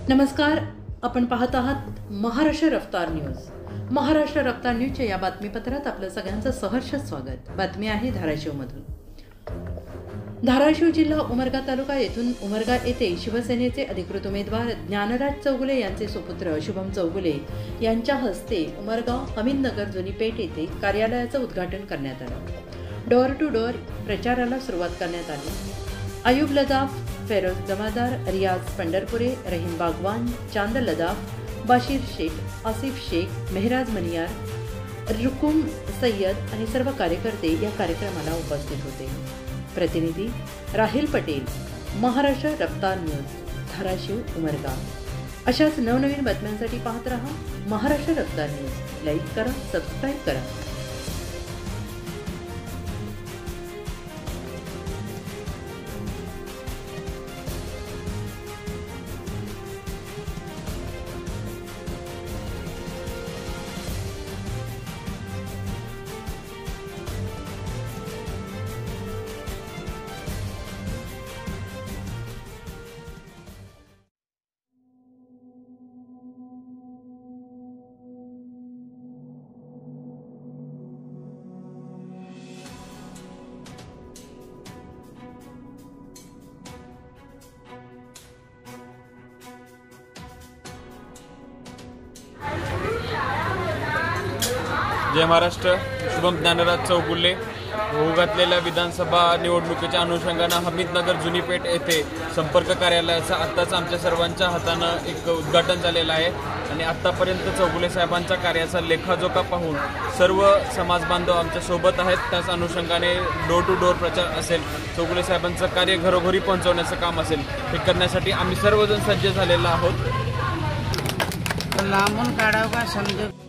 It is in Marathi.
नमस्कार, आपण पाहत आहात महाराष्ट्र रफ्तार न्यूज। महाराष्ट्र रफ्तार न्यूजच्या या बातमीपत्रात आपलं सगळ्यांचं सहर्ष स्वागत। बातमी आहे धाराशिवमधून। धाराशिव जिल्हा उमरगा तालुका येथून उमरगा येथे शिवसेनेचे अधिकृत उमेदवार ज्ञानराज चौगुले यांचे सुपुत्र शुभम चौगुले यांच्या हस्ते उमरगा हमीदनगर जुनी पेठ येथे कार्यालयाचं उद्घाटन करण्यात आलं। डोअर टू डोअर प्रचाराला सुरुवात करण्यात आली। अयूब लदाफ, फेरोज जमादार, रियाज पंढरपुरे, रहीम बागवान, चांद लदाफ, बाशीर शेख, आसिफ शेख, मेहराज मनियार, रुकुम सय्यद आणि सर्व कार्यकर्ते या कार्यक्रमाला उपस्थित होते। प्रतिनिधी राहिल पटेल, महाराष्ट्र रफ्तार न्यूज, धाराशिव उमरगा। अशाच नवनवीन बातम्यांसाठी पाहत रहा महाराष्ट्र रफ्तार न्यूज। लाईक करा, सबस्क्राईब करा। जय महाराष्ट्र। शुभम ज्ञानराज चौगुले होऊ घातलेल्या विधानसभा निवडणुकीच्या अनुषंगानं हमीदनगर जुनी पेठ येथे संपर्क कार्यालयाचं आत्ताच आमच्या सर्वांच्या हातानं एक उद्घाटन झालेलं आहे आणि आत्तापर्यंत चौगुले साहेबांचा कार्याचा लेखाजोखा पाहून सर्व समाज बांधव आमच्या सोबत आहेत। त्याच अनुषंगाने डोर टू डोर प्रचार असेल, चौगुले साहेबांचं कार्य घरोघरी पोहोचवण्याचं काम असेल, हे करण्यासाठी आम्ही सर्वजण सज्ज झालेलो आहोत। लांबून काढावं का समज